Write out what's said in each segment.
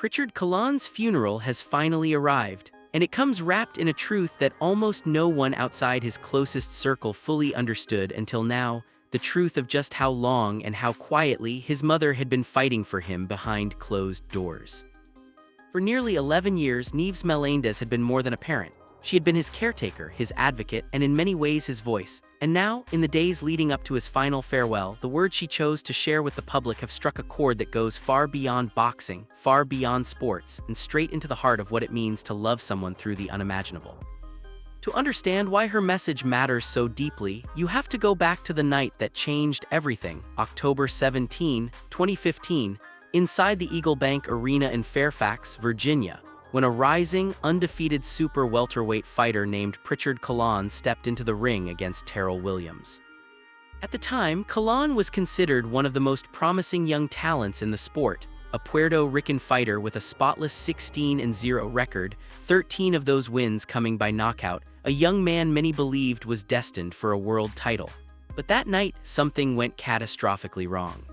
Prichard Colón's funeral has finally arrived, and it comes wrapped in a truth that almost no one outside his closest circle fully understood until now, the truth of just how long and how quietly his mother had been fighting for him behind closed doors. For nearly 11 years, Nieves Meléndez had been more than a parent. She had been his caretaker, his advocate, and in many ways his voice. And now, in the days leading up to his final farewell, the words she chose to share with the public have struck a chord that goes far beyond boxing, far beyond sports, and straight into the heart of what it means to love someone through the unimaginable. To understand why her message matters so deeply, you have to go back to the night that changed everything, October 17, 2015, inside the Eagle Bank Arena in Fairfax, Virginia, when a rising, undefeated super welterweight fighter named Prichard Colón stepped into the ring against Terrell Williams. At the time, Colón was considered one of the most promising young talents in the sport, a Puerto Rican fighter with a spotless 16-0 record, 13 of those wins coming by knockout, a young man many believed was destined for a world title. But that night, something went catastrophically wrong.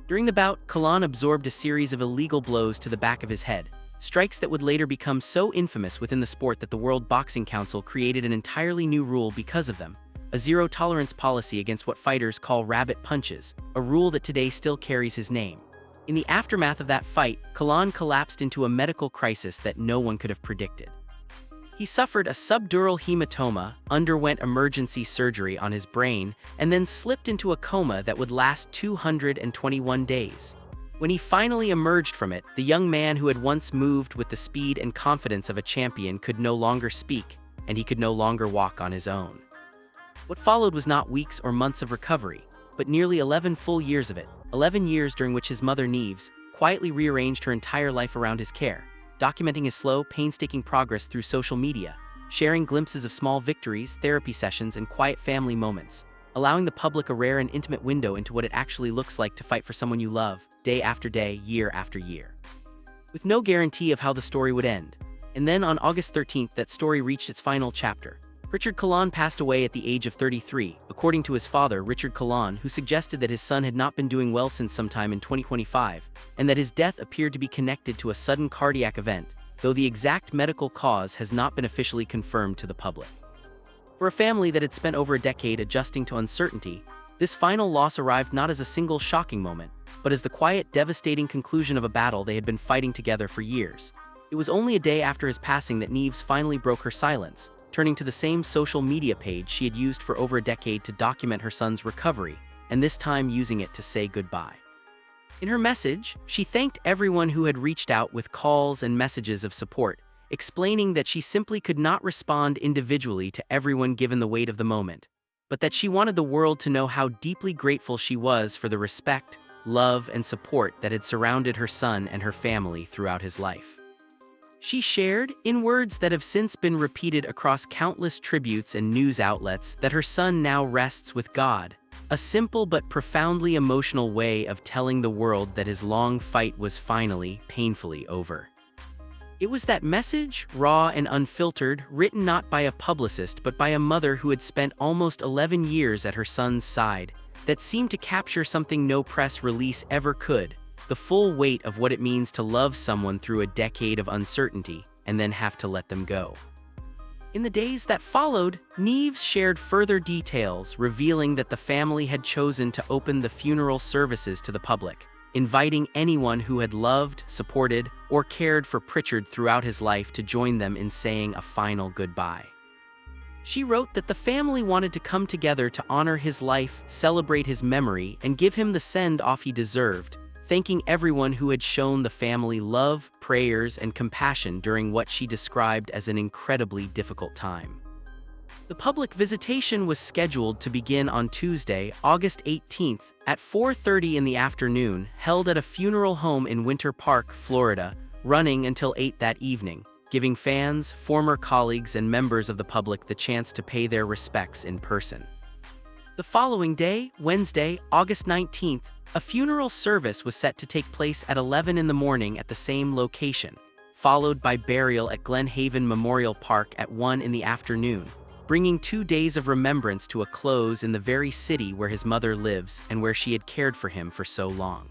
During the bout, Colón absorbed a series of illegal blows to the back of his head, strikes that would later become so infamous within the sport that the World Boxing Council created an entirely new rule because of them, a zero-tolerance policy against what fighters call rabbit punches, a rule that today still carries his name. In the aftermath of that fight, Colón collapsed into a medical crisis that no one could have predicted. He suffered a subdural hematoma, underwent emergency surgery on his brain, and then slipped into a coma that would last 221 days. When he finally emerged from it, the young man who had once moved with the speed and confidence of a champion could no longer speak, and he could no longer walk on his own. What followed was not weeks or months of recovery, but nearly 11 full years of it, 11 years during which his mother Nieves quietly rearranged her entire life around his care, documenting his slow, painstaking progress through social media, sharing glimpses of small victories, therapy sessions, and quiet family moments, allowing the public a rare and intimate window into what it actually looks like to fight for someone you love, day after day, year after year. With no guarantee of how the story would end. And then on August 13th, that story reached its final chapter. Prichard Colón passed away at the age of 33, according to his father, Prichard Colón, who suggested that his son had not been doing well since sometime in 2025, and that his death appeared to be connected to a sudden cardiac event, though the exact medical cause has not been officially confirmed to the public. For a family that had spent over a decade adjusting to uncertainty, this final loss arrived not as a single shocking moment, but as the quiet, devastating conclusion of a battle they had been fighting together for years. It was only a day after his passing that Nieves finally broke her silence, turning to the same social media page she had used for over a decade to document her son's recovery, and this time using it to say goodbye. In her message, she thanked everyone who had reached out with calls and messages of support, explaining that she simply could not respond individually to everyone given the weight of the moment, but that she wanted the world to know how deeply grateful she was for the respect, love, and support that had surrounded her son and her family throughout his life. She shared, in words that have since been repeated across countless tributes and news outlets, that her son now rests with God, a simple but profoundly emotional way of telling the world that his long fight was finally, painfully over. It was that message, raw and unfiltered, written not by a publicist but by a mother who had spent almost 11 years at her son's side, that seemed to capture something no press release ever could, the full weight of what it means to love someone through a decade of uncertainty and then have to let them go. In the days that followed, Nieves shared further details, revealing that the family had chosen to open the funeral services to the public, inviting anyone who had loved, supported, or cared for Prichard throughout his life to join them in saying a final goodbye. She wrote that the family wanted to come together to honor his life, celebrate his memory, and give him the send-off he deserved, thanking everyone who had shown the family love, prayers, and compassion during what she described as an incredibly difficult time. The public visitation was scheduled to begin on Tuesday, August 18th, at 4:30 in the afternoon, held at a funeral home in Winter Park, Florida, running until 8 that evening, giving fans, former colleagues, and members of the public the chance to pay their respects in person. The following day, Wednesday, August 19th, a funeral service was set to take place at 11 in the morning at the same location, followed by burial at Glen Haven Memorial Park at 1 in the afternoon, bringing 2 days of remembrance to a close in the very city where his mother lives and where she had cared for him for so long.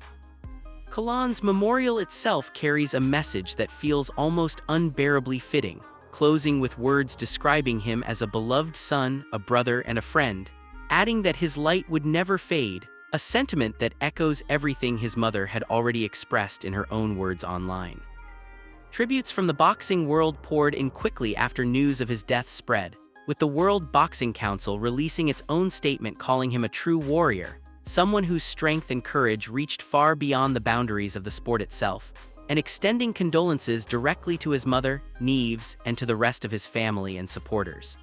Colón's memorial itself carries a message that feels almost unbearably fitting, closing with words describing him as a beloved son, a brother, and a friend, adding that his light would never fade, a sentiment that echoes everything his mother had already expressed in her own words online. Tributes from the boxing world poured in quickly after news of his death spread, with the World Boxing Council releasing its own statement calling him a true warrior, someone whose strength and courage reached far beyond the boundaries of the sport itself, and extending condolences directly to his mother, Nieves, and to the rest of his family and supporters.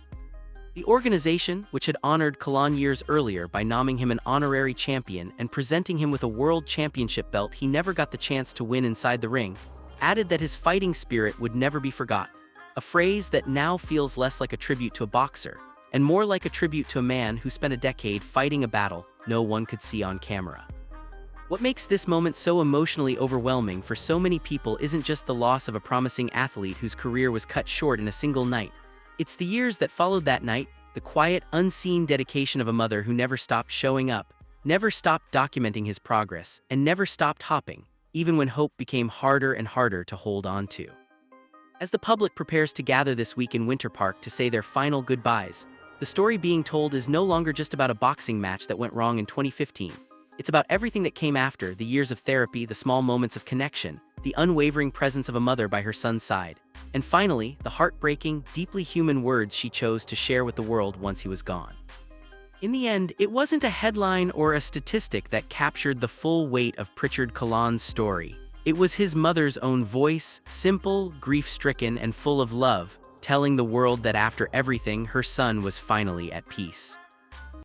The organization, which had honored Colón years earlier by naming him an honorary champion and presenting him with a world championship belt he never got the chance to win inside the ring, added that his fighting spirit would never be forgotten, a phrase that now feels less like a tribute to a boxer and more like a tribute to a man who spent a decade fighting a battle no one could see on camera. What makes this moment so emotionally overwhelming for so many people isn't just the loss of a promising athlete whose career was cut short in a single night. It's the years that followed that night, the quiet, unseen dedication of a mother who never stopped showing up, never stopped documenting his progress, and never stopped hopping, even when hope became harder and harder to hold on to. As the public prepares to gather this week in Winter Park to say their final goodbyes, the story being told is no longer just about a boxing match that went wrong in 2015. It's about everything that came after, the years of therapy, the small moments of connection, the unwavering presence of a mother by her son's side, and finally, the heartbreaking, deeply human words she chose to share with the world once he was gone. In the end, it wasn't a headline or a statistic that captured the full weight of Prichard Colón's story. It was his mother's own voice, simple, grief-stricken, and full of love, telling the world that after everything, her son was finally at peace.